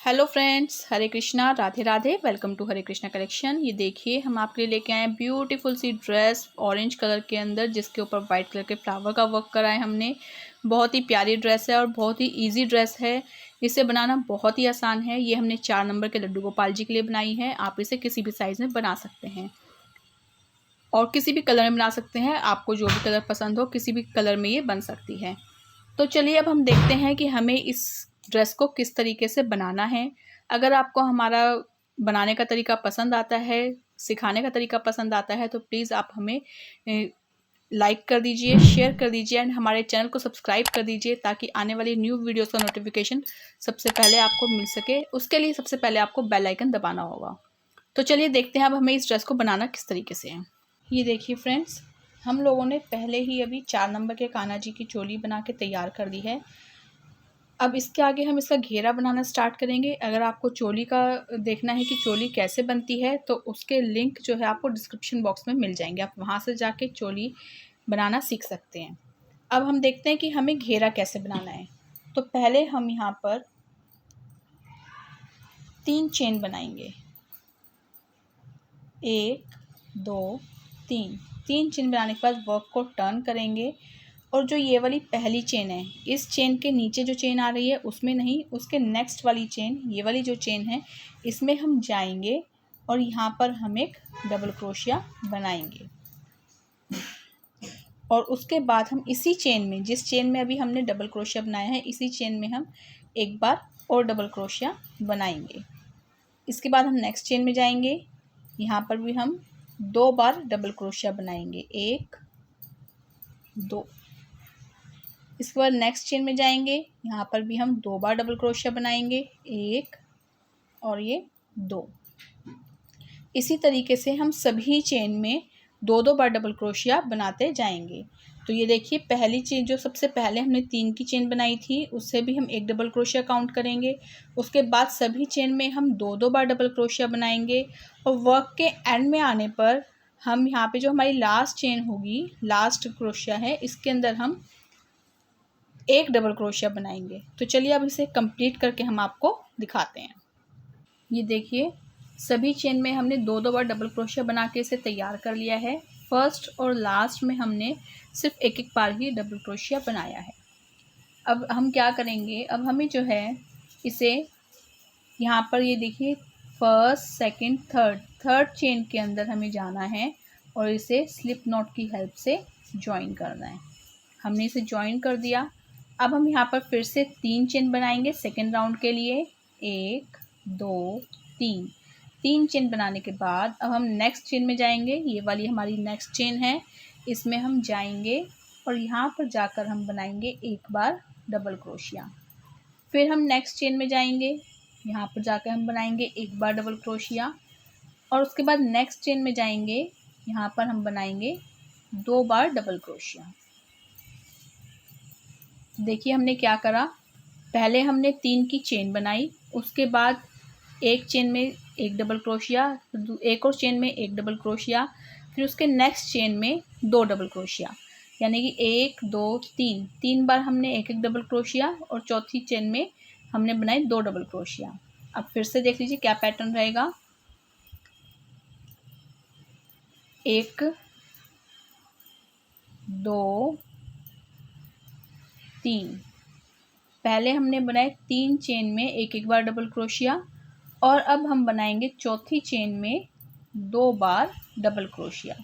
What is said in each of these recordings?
Hello friends, Hare Krishna, Radhe Radhe. Welcome to Hare Krishna collection. ये देखिए, हम आपके लिए लेके आए हैं ब्यूटीफुल सी ड्रेस ऑरेंज कलर के अंदर, जिसके ऊपर वाइट कलर के फ्लावर का वर्क करा है हमने। बहुत ही प्यारी ड्रेस है और बहुत ही इजी ड्रेस है। इसे बनाना बहुत ही आसान है। ये हमने 4 नंबर के लड्डू गोपाल जी के लिए बनाई है। आप इसे किसी भी साइज़ में बना सकते हैं और किसी भी कलर में बना सकते हैं। आपको जो भी कलर पसंद हो, किसी भी कलर में ये बन सकती है। तो चलिए अब हम देखते हैं कि हमें इस ड्रेस को किस तरीके से बनाना है। अगर आपको हमारा बनाने का तरीका पसंद आता है, सिखाने का तरीका पसंद आता है, तो प्लीज़ आप हमें लाइक कर दीजिए, शेयर कर दीजिए एंड हमारे चैनल को सब्सक्राइब कर दीजिए, ताकि आने वाली न्यू वीडियोस का नोटिफिकेशन सबसे पहले आपको मिल सके। उसके लिए सबसे पहले आपको बेल आइकन दबाना होगा। तो चलिए देखते हैं अब हमें इस ड्रेस को बनाना किस तरीके से है। ये देखिए फ्रेंड्स, हम लोगों ने पहले ही अभी 4 नंबर के कान्हा जी की चोली बना के तैयार कर दी है। अब इसके आगे हम इसका घेरा बनाना स्टार्ट करेंगे। अगर आपको चोली का देखना है कि चोली कैसे बनती है, तो उसके लिंक जो है आपको डिस्क्रिप्शन बॉक्स में मिल जाएंगे। आप वहाँ से जाके चोली बनाना सीख सकते हैं। अब हम देखते हैं कि हमें घेरा कैसे बनाना है। तो पहले हम यहाँ पर 3 चेन बनाएंगे। 1 2 3 3 चेन बनाने के बाद वर्क को टर्न करेंगे और जो ये वाली पहली चेन है, इस चेन के नीचे जो चेन आ रही है उसमें नहीं, उसके नेक्स्ट वाली चेन, ये वाली जो चेन है, इसमें हम जाएंगे और यहाँ पर हम एक डबल क्रोशिया बनाएंगे। और उसके बाद हम इसी चेन में, जिस चेन में अभी हमने डबल क्रोशिया बनाया है, इसी चेन में हम एक बार और डबल क्रोशिया बनाएंगे। इसके बाद हम नेक्स्ट चेन में जाएंगे। यहाँ पर भी हम 2 बार डबल क्रोशिया बनाएंगे, 1 2। इसके बाद नेक्स्ट चेन में जाएंगे। यहाँ पर भी हम 2 बार डबल क्रोशिया बनाएंगे, 1 और ये 2। इसी तरीके से हम सभी चेन में 2-2 बार डबल क्रोशिया बनाते जाएंगे। तो ये देखिए, पहली चेन जो सबसे पहले हमने 3 की चेन बनाई थी, उससे भी हम 1 डबल क्रोशिया काउंट करेंगे। उसके बाद सभी चेन में हम 2-2 बार डबल क्रोशिया बनाएंगे और वर्क के एंड में आने पर हम यहाँ पे जो हमारी लास्ट चेन होगी, लास्ट क्रोशिया है, इसके अंदर हम 1 डबल क्रोशिया बनाएंगे। तो चलिए अब इसे कंप्लीट करके हम आपको दिखाते हैं। ये देखिए, सभी चेन में हमने 2-2 बार डबल क्रोशिया बना के इसे तैयार कर लिया है। फर्स्ट और लास्ट में हमने सिर्फ 1-1 बार ही डबल क्रोशिया बनाया है। अब हम क्या करेंगे, अब हमें जो है इसे यहाँ पर, ये देखिए, फर्स्ट सेकंड थर्ड चेन के अंदर हमें जाना है और इसे स्लिप नॉट की हेल्प से ज्वाइन करना है। हमने इसे ज्वाइन कर दिया। अब हम यहाँ पर फिर से 3 चेन बनाएंगे सेकेंड राउंड के लिए, 1 2 3। 3 चेन बनाने के बाद अब हम नेक्स्ट चेन में जाएंगे। ये वाली हमारी नेक्स्ट चेन है, इसमें हम जाएंगे और यहाँ पर जाकर हम बनाएंगे 1 बार डबल क्रोशिया। फिर हम नेक्स्ट चेन में जाएंगे, यहाँ पर जाकर हम बनाएंगे 1 बार डबल क्रोशिया और उसके बाद नेक्स्ट चेन में जाएंगे, यहाँ पर हम बनाएंगे 2 बार डबल क्रोशिया। देखिए हमने क्या करा, पहले हमने 3 की चेन बनाई, उसके बाद एक चेन में 1 डबल क्रोशिया, एक और चेन में 1 डबल क्रोशिया, फिर उसके नेक्स्ट चेन में 2 डबल क्रोशिया, यानी कि 1 2 3 बार हमने 1-1 डबल क्रोशिया और चौथी चेन में हमने बनाए 2 डबल क्रोशिया। अब फिर से देख लीजिए क्या पैटर्न रहेगा। 1 2 3, पहले हमने बनाए 3 चेन में 1-1 बार डबल क्रोशिया और अब हम बनाएंगे चौथी चेन में 2 बार डबल क्रोशिया,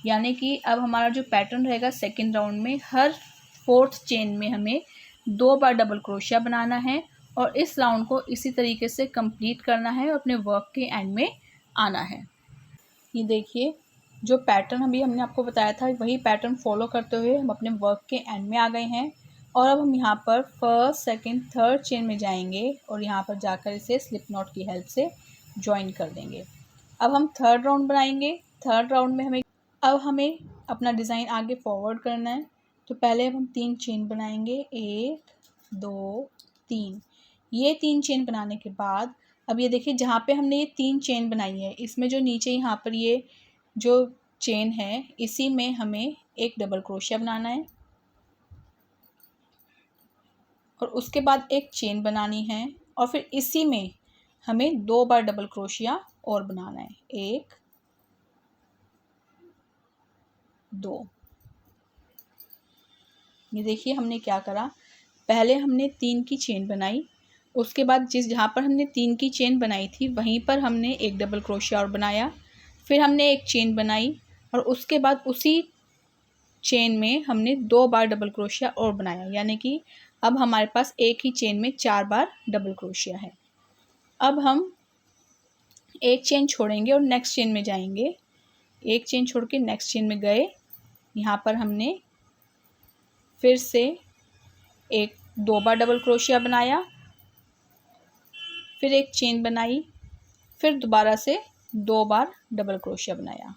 यानी कि अब हमारा जो पैटर्न रहेगा सेकेंड राउंड में, हर 4th चेन में हमें 2 बार डबल क्रोशिया बनाना है और इस राउंड को इसी तरीके से कंप्लीट करना है और अपने वर्क के एंड में आना है। ये देखिए, जो पैटर्न अभी हमने आपको बताया था, वही पैटर्न फॉलो करते हुए हम अपने वर्क के एंड में आ गए हैं। और अब हम यहाँ पर फर्स्ट सेकंड थर्ड चेन में जाएंगे और यहाँ पर जाकर इसे स्लिप नॉट की हेल्प से ज्वाइन कर देंगे। अब हम थर्ड राउंड बनाएंगे। थर्ड राउंड में हमें अपना डिज़ाइन आगे फॉरवर्ड करना है। तो पहले हम 3 चेन बनाएंगे, 1 2 3। ये 3 चेन बनाने के बाद अब ये देखिए, जहाँ पे हमने ये 3 चेन बनाई है, इसमें जो नीचे यहाँ पर ये जो चेन है, इसी में हमें 1 डबल क्रोशिया बनाना है और उसके बाद एक चेन बनानी है और फिर इसी में हमें 2 बार डबल क्रोशिया और बनाना है। 1 2। ये देखिए हमने क्या करा, पहले हमने 3 की चेन बनाई, उसके बाद जहाँ पर हमने 3 की चेन बनाई थी वहीं पर हमने एक डबल क्रोशिया और बनाया, फिर हमने एक चेन बनाई और उसके बाद उसी चेन में हमने 2 बार डबल क्रोशिया और बनाया, यानी कि अब हमारे पास एक ही चेन में 4 बार डबल क्रोशिया है। अब हम एक चेन छोड़ेंगे और नेक्स्ट चेन में जाएंगे। एक चेन छोड़ के नेक्स्ट चेन में गए, यहाँ पर हमने फिर से एक 2 बार डबल क्रोशिया बनाया, फिर एक चेन बनाई, फिर दोबारा से 2 बार डबल क्रोशिया बनाया।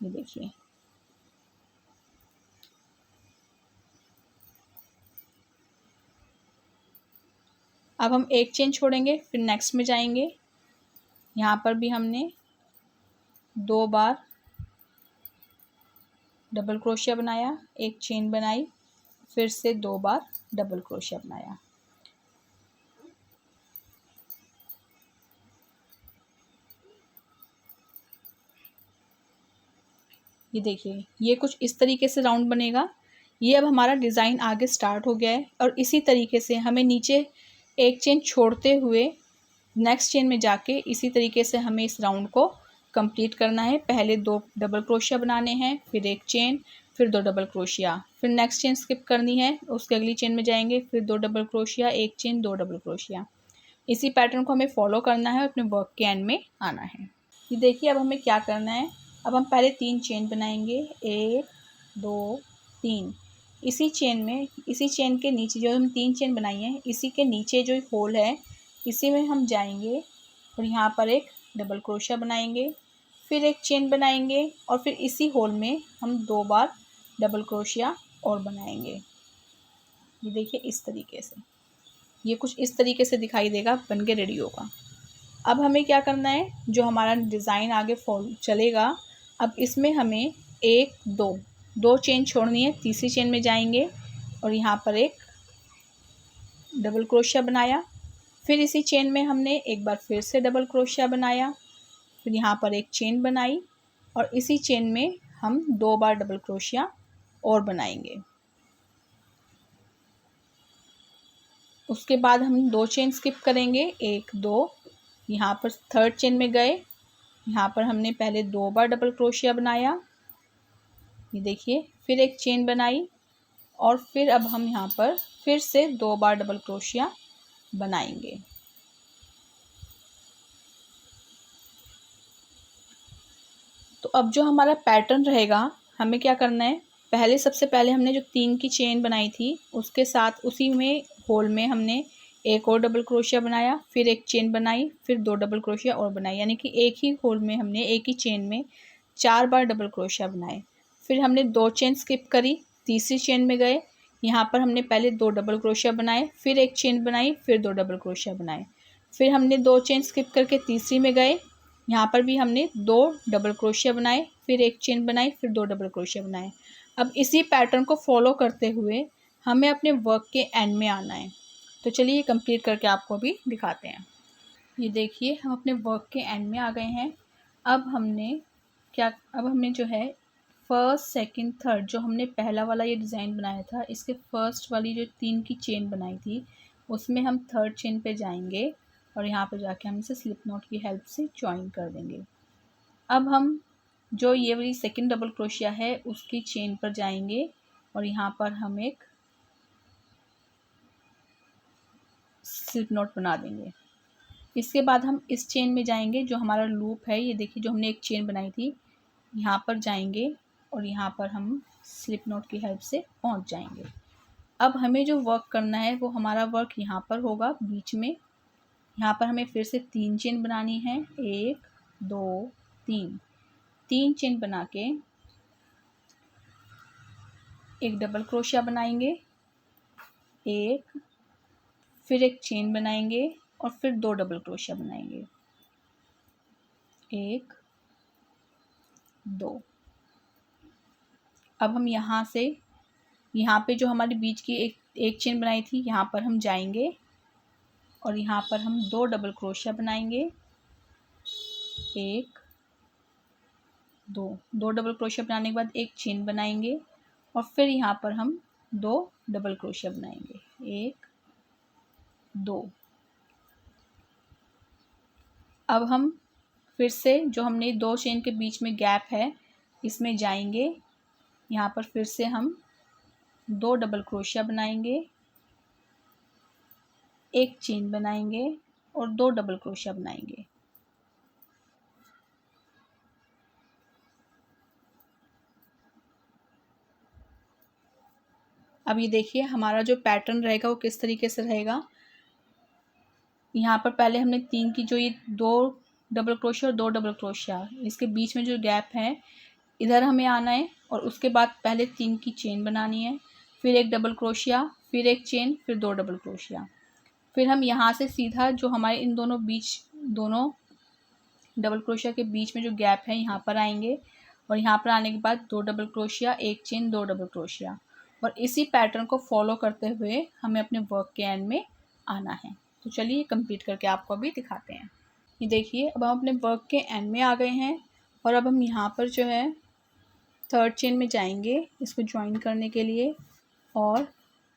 ये देखिए, अब हम एक चेन छोड़ेंगे, फिर नेक्स्ट में जाएंगे, यहाँ पर भी हमने 2 बार डबल क्रोशिया बनाया, एक चेन बनाई, फिर से 2 बार डबल क्रोशिया बनाया। ये देखिए, ये कुछ इस तरीके से राउंड बनेगा। ये अब हमारा डिज़ाइन आगे स्टार्ट हो गया है और इसी तरीके से हमें नीचे एक चेन छोड़ते हुए नेक्स्ट चेन में जाके इसी तरीके से हमें इस राउंड को कंप्लीट करना है। पहले 2 डबल क्रोशिया बनाने हैं, फिर एक चेन, फिर 2 डबल क्रोशिया, फिर नेक्स्ट चेन स्किप करनी है, उसके अगली चेन में जाएंगे, फिर 2 डबल क्रोशिया, एक चेन, 2 डबल क्रोशिया। इसी पैटर्न को हमें फॉलो करना है, अपने वर्क के एंड में आना है। ये देखिए, अब हमें क्या करना है, अब हम पहले 3 चेन बनाएंगे, 1 2 3। इसी चेन के नीचे जो हम 3 चेन बनाई हैं, इसी के नीचे जो होल है इसी में हम जाएंगे और यहाँ पर एक डबल क्रोशिया बनाएंगे, फिर एक चेन बनाएंगे और फिर इसी होल में हम 2 बार डबल क्रोशिया और बनाएंगे। ये देखिए इस तरीके से, ये कुछ इस तरीके से दिखाई देगा, बन के रेडी होगा। अब हमें क्या करना है, जो हमारा डिज़ाइन आगे फॉलो चलेगा, अब इसमें हमें 1 2 चेन छोड़नी है, तीसरी चेन में जाएंगे और यहाँ पर एक डबल क्रोशिया बनाया, फिर इसी चेन में हमने एक बार फिर से डबल क्रोशिया बनाया, फिर यहाँ पर एक चेन बनाई और इसी चेन में हम 2 बार डबल क्रोशिया और बनाएंगे। उसके बाद हम 2 चेन स्किप करेंगे, 1 2, यहाँ पर थर्ड चेन में गए, यहाँ पर हमने पहले 2 बार डबल क्रोशिया बनाया, ये देखिए, फिर एक चेन बनाई और फिर अब हम यहाँ पर फिर से 2 बार डबल क्रोशिया बनाएंगे। तो अब जो हमारा पैटर्न रहेगा, हमें क्या करना है, सबसे पहले हमने जो 3 की चेन बनाई थी उसके साथ उसी में होल में हमने एक और डबल क्रोशिया बनाया, फिर एक चेन बनाई, फिर 2 डबल क्रोशिया और बनाई, यानी कि एक ही होल में हमने एक ही चेन में 4 बार डबल क्रोशिया बनाए। फिर हमने 2 चेन स्किप करी, तीसरी चेन में गए, यहाँ पर हमने पहले 2 डबल क्रोशिया बनाए, फिर एक चेन बनाई, फिर 2 डबल क्रोशिया बनाए, फिर हमने 2 चेन स्किप करके तीसरी में गए, यहाँ पर भी हमने 2 डबल क्रोशिया बनाए, फिर एक चेन बनाई, फिर 2 डबल क्रोशिया बनाए। अब इसी पैटर्न को फॉलो करते हुए हमें अपने वर्क के एंड में आना है। तो चलिए कंप्लीट करके आपको भी दिखाते हैं। ये देखिए, हम अपने वर्क के एंड में आ गए हैं। अब हमने जो है फर्स्ट सेकंड थर्ड, जो हमने पहला वाला ये डिज़ाइन बनाया था, इसके फर्स्ट वाली जो 3 की चेन बनाई थी उसमें हम थर्ड चेन पे जाएंगे और यहाँ पे जाके हम इसे स्लिप नॉट की हेल्प से ज्वाइन कर देंगे। अब हम जो ये वाली सेकंड डबल क्रोशिया है उसकी चेन पर जाएंगे और यहाँ पर हम एक स्लिप नॉट बना देंगे। इसके बाद हम इस चेन में जाएंगे, जो हमारा लूप है, ये देखिए जो हमने एक चेन बनाई थी, यहाँ पर जाएंगे और यहाँ पर हम स्लिप नॉट की हेल्प से पहुँच जाएंगे। अब हमें जो वर्क करना है वो हमारा वर्क यहाँ पर होगा बीच में। यहाँ पर हमें फिर से 3 चेन बनानी है, 1 2 3 चेन बना के एक डबल क्रोशिया बनाएंगे, एक, फिर एक चेन बनाएंगे और फिर 2 डबल क्रोशिया बनाएंगे, 1 2। अब हम यहाँ पे जो हमारी बीच की एक चेन बनाई थी यहाँ पर हम जाएंगे और यहाँ पर हम 2 डबल क्रोशिया बनाएंगे, 1 2 डबल क्रोशिया बनाने के बाद एक चेन बनाएंगे और फिर यहाँ पर हम 2 डबल क्रोशिया बनाएंगे, 1 2। अब हम फिर से जो हमने 2 चेन के बीच में गैप है इसमें जाएंगे, यहाँ पर फिर से हम 2 डबल क्रोशिया बनाएंगे, एक चेन बनाएंगे और 2 डबल क्रोशिया बनाएंगे। अब ये देखिए हमारा जो पैटर्न रहेगा वो किस तरीके से रहेगा। यहाँ पर पहले हमने 3 की जो ये 2 डबल क्रोशिया और 2 डबल क्रोशिया, इसके बीच में जो गैप है इधर हमें आना है और उसके बाद पहले 3 की चेन बनानी है, फिर एक डबल क्रोशिया, फिर एक चेन, फिर 2 डबल क्रोशिया। फिर हम यहाँ से सीधा जो हमारे इन दोनों डबल क्रोशिया के बीच में जो गैप है यहाँ पर आएंगे और यहाँ पर आने के बाद 2 डबल क्रोशिया, एक चेन, 2 डबल क्रोशिया। और इसी पैटर्न को फॉलो करते हुए हमें अपने वर्क के एंड में आना है। तो चलिए कंप्लीट करके आपको अभी दिखाते हैं। ये देखिए अब हम अपने वर्क के एंड में आ गए हैं और अब हम यहाँ पर जो है 3rd चेन में जाएंगे इसको ज्वाइन करने के लिए और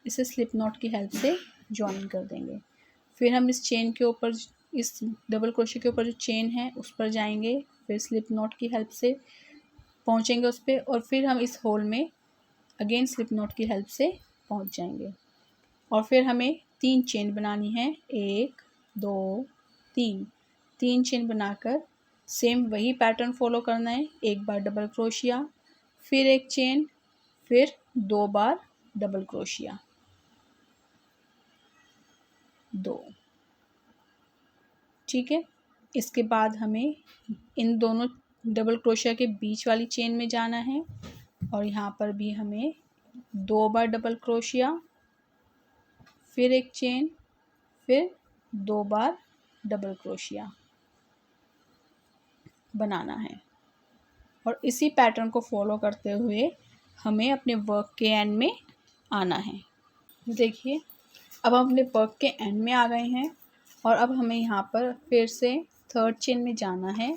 इसे स्लिप नॉट की हेल्प से ज्वाइन कर देंगे। फिर हम इस चेन के ऊपर, इस डबल क्रोशिया के ऊपर जो चेन है उस पर जाएंगे, फिर स्लिप नॉट की हेल्प से पहुँचेंगे उस पर और फिर हम इस होल में अगेन स्लिप नॉट की हेल्प से पहुँच जाएंगे। और फिर हमें 3 चेन बनानी है, 1 2 3। 3 चेन बनाकर सेम वही पैटर्न फॉलो करना है। एक बार डबल क्रोशिया, फिर एक चेन, फिर 2 बार डबल क्रोशिया, 2। ठीक है। इसके बाद हमें इन दोनों डबल क्रोशिया के बीच वाली चेन में जाना है और यहाँ पर भी हमें 2 बार डबल क्रोशिया, फिर एक चेन, फिर 2 बार डबल क्रोशिया बनाना है। और इसी पैटर्न को फॉलो करते हुए हमें अपने वर्क के एंड में आना है। देखिए अब हम अपने वर्क के एंड में आ गए हैं और अब हमें यहाँ पर फिर से 3rd चेन में जाना है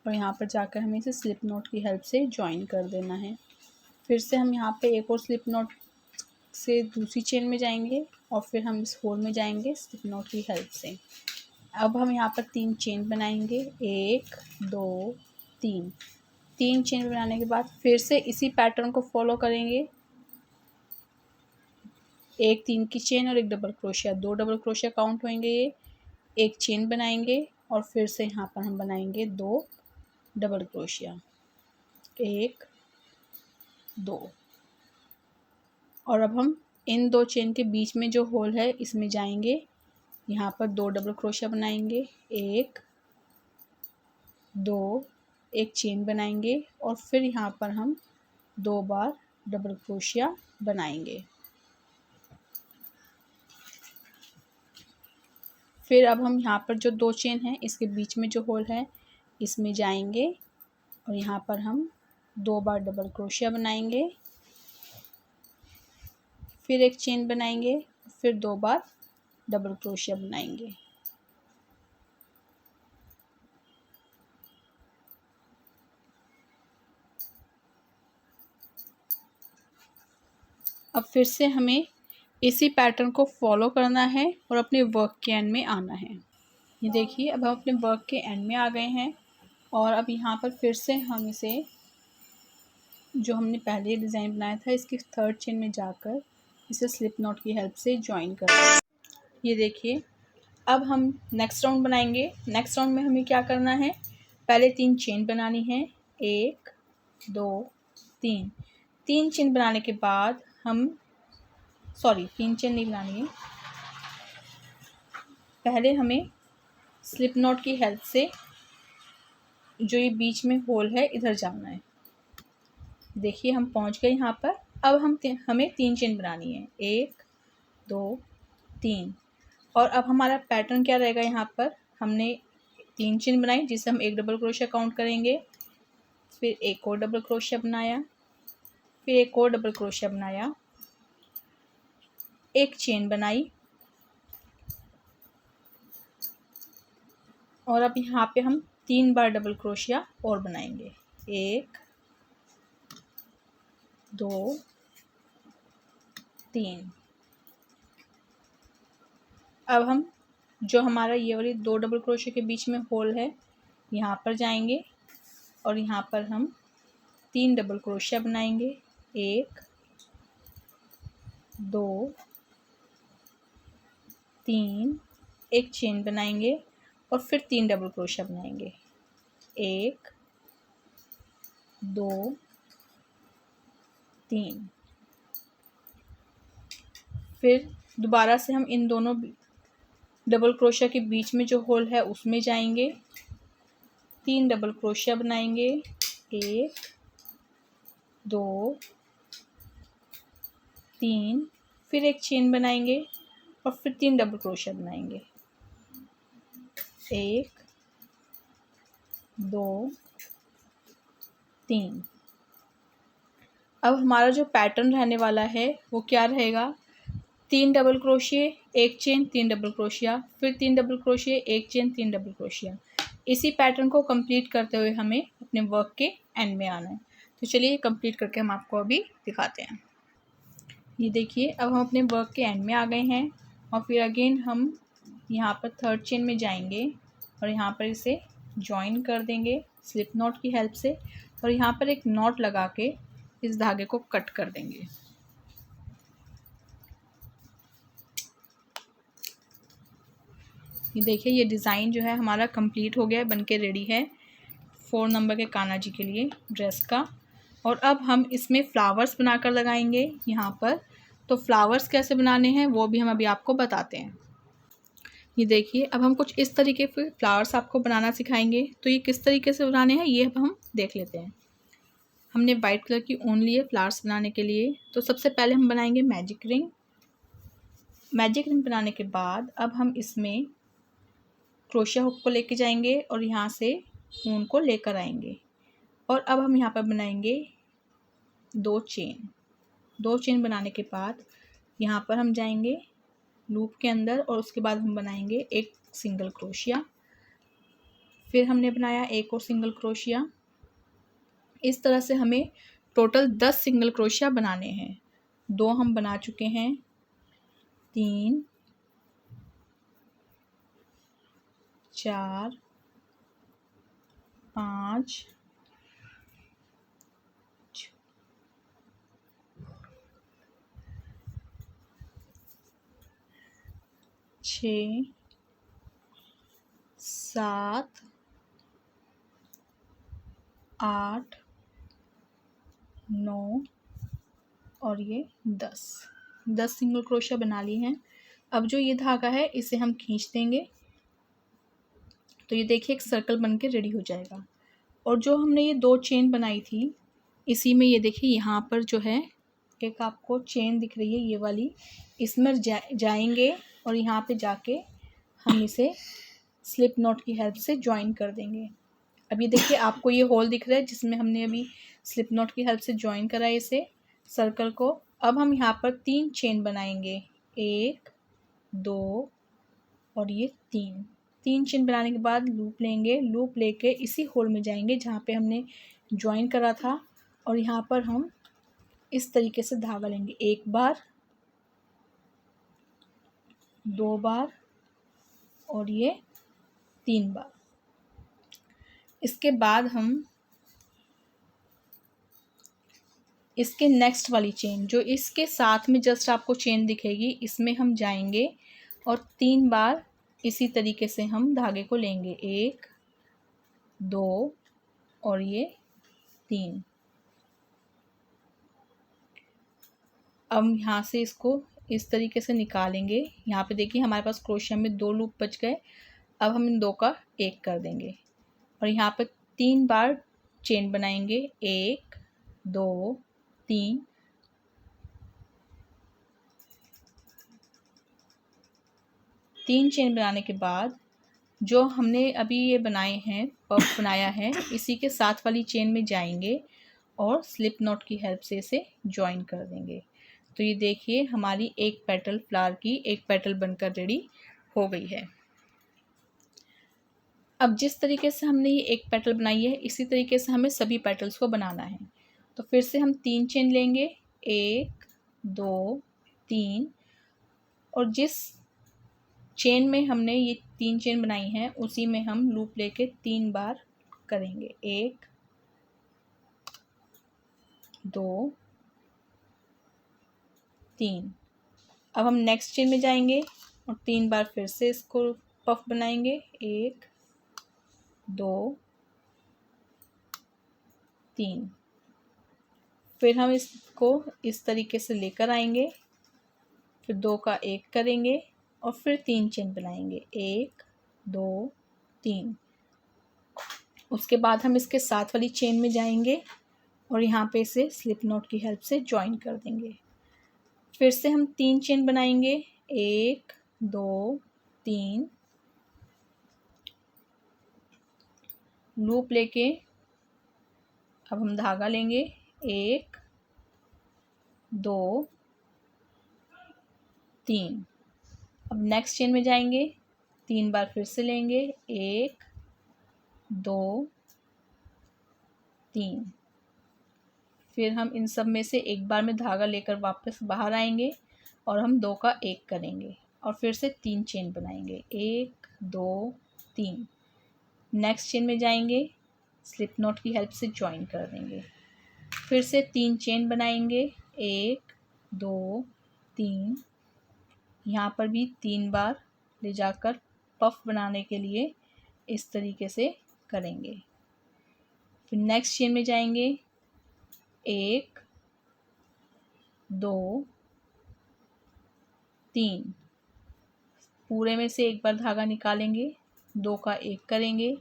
और यहाँ पर जाकर हमें इसे स्लिप नॉट की हेल्प से ज्वाइन कर देना है। फिर से हम यहाँ पे एक और स्लिप नॉट से दूसरी चेन में जाएंगे और फिर हम इस होल में जाएंगे स्लिप नॉट की हेल्प से। अब हम यहाँ पर 3 चेन बनाएंगे, 1 2 3। 3 चेन बनाने के बाद फिर से इसी पैटर्न को फॉलो करेंगे, एक 3 की चेन और एक double crochet, 2 double crochet count होंगे ये, एक चेन बनाएंगे और फिर से यहाँ पर हम बनाएंगे 2 डबल क्रोशिया, 1 2। और अब हम इन 2 चेन के बीच में जो होल है इसमें जाएंगे, यहाँ पर 2 डबल क्रोशिया बनाएंगे, 1 2, एक चेन बनाएंगे और फिर यहाँ पर हम 2 बार डबल क्रोशिया बनाएंगे। फिर अब हम यहाँ पर जो 2 चेन हैं इसके बीच में जो होल है इसमें जाएंगे और यहाँ पर हम 2 बार डबल क्रोशिया बनाएंगे, फिर एक चेन बनाएंगे, फिर 2 बार डबल क्रोशिया बनाएंगे। अब फिर से हमें इसी पैटर्न को फॉलो करना है और अपने वर्क के एंड में आना है। ये देखिए अब हम अपने वर्क के एंड में आ गए हैं और अब यहाँ पर फिर से हम इसे जो हमने पहले डिज़ाइन बनाया था इसकी 3rd चेन में जाकर इसे स्लिप नॉट की हेल्प से ज्वाइन कर दें। ये देखिए अब हम नेक्स्ट राउंड बनाएंगे। नेक्स्ट राउंड में हमें क्या करना है, पहले 3 चेन बनानी है, 1 2 3। 3 चेन बनाने के बाद हम 3 चेन नहीं बनानी है, पहले हमें स्लिप नॉट की हेल्प से जो ये बीच में होल है इधर जाना है। देखिए हम पहुंच गए यहाँ पर। अब हमें 3 चेन बनानी है, 1 2 3। और अब हमारा पैटर्न क्या रहेगा, यहाँ पर हमने 3 चेन बनाई जिससे हम एक डबल क्रोशिया काउंट करेंगे, फिर एक और डबल क्रोशिया बनाया, फिर एक और डबल क्रोशिया बनाया, एक चेन बनाई, और अब यहाँ पे हम 3 बार डबल क्रोशिया और बनाएंगे। 1 2 3। अब हम जो हमारा ये वाली 2 डबल क्रोशिया के बीच में होल है यहाँ पर जाएंगे और यहाँ पर हम 3 डबल क्रोशिया बनाएंगे। 1 2 3, एक चेन बनाएंगे और फिर 3 डबल क्रोशिया बनाएंगे। 1 2 3। फिर दोबारा से हम इन दोनों डबल क्रोशिया के बीच में जो होल है उसमें जाएंगे, 3 डबल क्रोशिया बनाएंगे। 1 2 3, फिर एक चेन बनाएंगे और फिर 3 डबल क्रोशिया बनाएंगे। 1 2 3। अब हमारा जो पैटर्न रहने वाला है वो क्या रहेगा, 3 डबल क्रोशिया, एक चेन, 3 डबल क्रोशिया, फिर 3 डबल क्रोशिया, एक चेन, 3 डबल क्रोशिया। इसी पैटर्न को कंप्लीट करते हुए हमें अपने वर्क के एंड में आना है। तो चलिए कंप्लीट करके हम आपको अभी दिखाते हैं। ये देखिए, अब हम अपने वर्क के एंड में आ गए हैं और फिर अगेन हम यहाँ पर 3rd चेन में जाएंगे और यहाँ पर इसे जॉइन कर देंगे स्लिप नॉट की हेल्प से और यहाँ पर एक नॉट लगा के इस धागे को कट कर देंगे। ये देखिए, ये डिज़ाइन जो है हमारा कंप्लीट हो गया है, बनके रेडी है 4 नंबर के कान्हा जी के लिए ड्रेस का। और अब हम इसमें फ्लावर्स बनाकर लगाएंगे यहाँ पर। तो फ्लावर्स कैसे बनाने हैं वो भी हम अभी आपको बताते हैं। ये देखिए, अब हम कुछ इस तरीके के फ्लावर्स आपको बनाना सिखाएंगे। तो ये किस तरीके से बनाने हैं ये अब हम देख लेते हैं। हमने वाइट कलर की ऊन ली है फ्लावर्स बनाने के लिए। तो सबसे पहले हम बनाएंगे मैजिक रिंग। मैजिक रिंग बनाने के बाद अब हम इसमें क्रोशिया हुक को लेके जाएंगे और यहाँ से ऊन को लेकर आएंगे और अब हम यहाँ पर बनाएंगे 2 चेन। 2 चेन बनाने के बाद यहाँ पर हम जाएंगे लूप के अंदर और उसके बाद हम बनाएंगे एक सिंगल क्रोशिया। फिर हमने बनाया एक और सिंगल क्रोशिया। इस तरह से हमें टोटल 10 सिंगल क्रोशिया बनाने हैं। 2 हम बना चुके हैं, 3 4 5 6 7 8 9 और ये 10 सिंगल क्रोशिया बना ली हैं। अब जो ये धागा है इसे हम खींच देंगे तो ये देखिए एक सर्कल बन के रेडी हो जाएगा। और जो हमने ये 2 चेन बनाई थी इसी में ये देखिए यहाँ पर जो है एक आपको चेन दिख रही है ये वाली, इसमें जाएंगे और यहाँ पे जाके हम इसे स्लिप नॉट की हेल्प से जॉइन कर देंगे। अब ये देखिए आपको ये होल दिख रहा है जिसमें हमने अभी स्लिप नॉट की हेल्प से जॉइन करा है इसे सर्कल को। अब हम यहाँ पर 3 चेन बनाएंगे, 1 2 और ये 3 चेन बनाने के बाद लूप लेंगे, लूप लेके इसी होल में जाएंगे जहाँ पे हमने जॉइन करा था और यहाँ पर हम इस तरीके से धागा लेंगे, 1 बार 2 बार और ये 3 बार। इसके बाद हम इसके नेक्स्ट वाली चेन जो इसके साथ में जस्ट आपको चेन दिखेगी इसमें हम जाएंगे और 3 बार इसी तरीके से हम धागे को लेंगे, 1 2 और ये 3। अब यहाँ से इसको इस तरीके से निकालेंगे। यहाँ पे देखिए हमारे पास क्रोशिया में 2 लूप बच गए। अब हम इन 2 का 1 कर देंगे और यहाँ पे 3 बार चेन बनाएंगे, 1 2 3। तीन चेन बनाने के बाद जो हमने अभी ये बनाए हैं पफ बनाया है इसी के साथ वाली चेन में जाएंगे और स्लिप नॉट की हेल्प से इसे जॉइन कर देंगे। तो ये देखिए हमारी एक पेटल फ्लावर की एक पेटल बनकर रेडी हो गई है। अब जिस तरीके से हमने ये एक पेटल बनाई है, इसी तरीके से हमें सभी पेटल्स को बनाना है। तो फिर से हम 3 चेन लेंगे, 1 2 3, और जिस चेन में हमने ये 3 चेन बनाई हैं उसी में हम लूप लेके 3 बार करेंगे, 1 2 3। अब हम नेक्स्ट चेन में जाएंगे और 3 बार फिर से इसको पफ बनाएंगे, 1 2 3। फिर हम इसको इस तरीके से लेकर आएंगे, फिर 2 का 1 करेंगे और फिर 3 चेन बनाएंगे, 1 2 3। उसके बाद हम इसके साथ वाली चेन में जाएंगे और यहाँ पे इसे स्लिप नॉट की हेल्प से ज्वाइन कर देंगे। फिर से हम 3 चेन बनाएंगे, 1 2 3, लूप लेके अब हम धागा लेंगे, 1 2 3। अब नेक्स्ट चेन में जाएंगे, 3 बार फिर से लेंगे, 1 2 3। फिर हम इन सब में से एक बार में धागा लेकर वापस बाहर आएंगे और हम 2 का 1 करेंगे और फिर से 3 चेन बनाएंगे, 1 2 3। नेक्स्ट चेन में जाएंगे, स्लिप नॉट की हेल्प से ज्वाइन कर देंगे, फिर से 3 चेन बनाएंगे, 1 2 3। यहाँ पर भी 3 बार ले जाकर पफ बनाने के लिए इस तरीके से करेंगे। फिर नेक्स्ट चेन में जाएंगे, 1 2 3, पूरे में से एक बार धागा निकालेंगे, 2 का 1 करेंगे,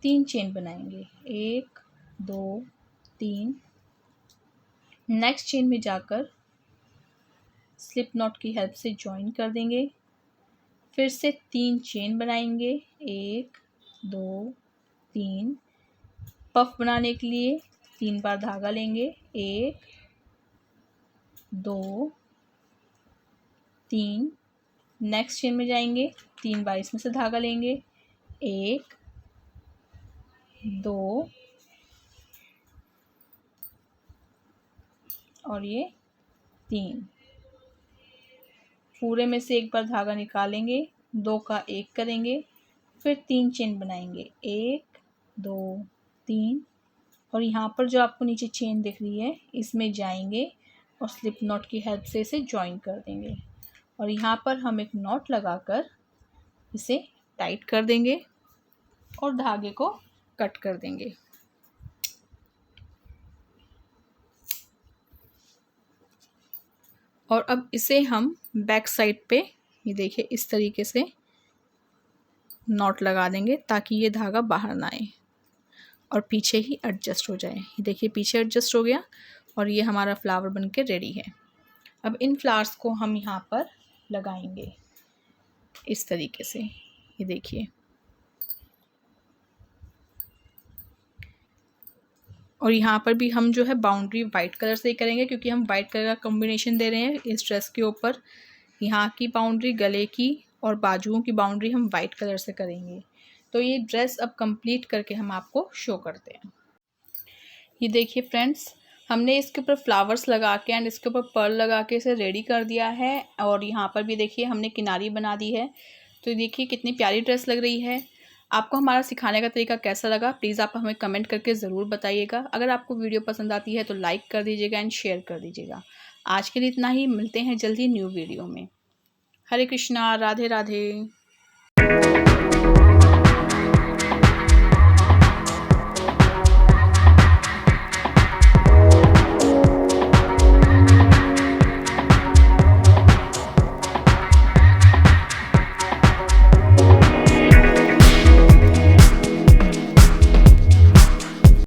3 चेन बनाएंगे, 1 2 3। नेक्स्ट चेन में जाकर स्लिप नॉट की हेल्प से ज्वाइन कर देंगे, फिर से 3 चेन बनाएंगे, 1 2 3। पफ बनाने के लिए 3 बार धागा लेंगे, 1 2 3। नेक्स्ट चेन में जाएंगे, 3 बार इसमें से धागा लेंगे, 1 2 और ये 3। पूरे में से एक बार धागा निकालेंगे, 2 का 1 करेंगे, फिर 3 चेन बनाएंगे, 1 2 3। और यहाँ पर जो आपको नीचे चेन दिख रही है इसमें जाएंगे और स्लिप नॉट की हेल्प से इसे ज्वाइन कर देंगे और यहाँ पर हम एक नॉट लगाकर इसे टाइट कर देंगे और धागे को कट कर देंगे। और अब इसे हम बैक साइड पे ये देखिए इस तरीके से नॉट लगा देंगे ताकि ये धागा बाहर ना आए और पीछे ही एडजस्ट हो जाए। ये देखिए पीछे एडजस्ट हो गया और ये हमारा फ्लावर बनके रेडी है। अब इन फ्लावर्स को हम यहाँ पर लगाएंगे इस तरीके से, ये देखिए। और यहाँ पर भी हम जो है बाउंड्री वाइट कलर से ही करेंगे क्योंकि हम वाइट कलर का कॉम्बिनेशन दे रहे हैं इस ड्रेस के ऊपर। यहाँ की बाउंड्री, गले की और बाजुओं की बाउंड्री हम वाइट कलर से करेंगे। तो ये ड्रेस अब कंप्लीट करके हम आपको शो करते हैं। ये देखिए फ्रेंड्स, हमने इसके ऊपर फ्लावर्स लगा के एंड इसके ऊपर पर्ल लगा के इसे रेडी कर दिया है और यहाँ पर भी देखिए हमने किनारी बना दी है। तो देखिए कितनी प्यारी ड्रेस लग रही है। आपको हमारा सिखाने का तरीका कैसा लगा प्लीज़ आप हमें कमेंट करके ज़रूर बताइएगा। अगर आपको वीडियो पसंद आती है तो लाइक कर दीजिएगा एंड शेयर कर दीजिएगा। आज के लिए इतना ही, मिलते हैं जल्दी न्यू वीडियो में। हरे कृष्णा, राधे राधे।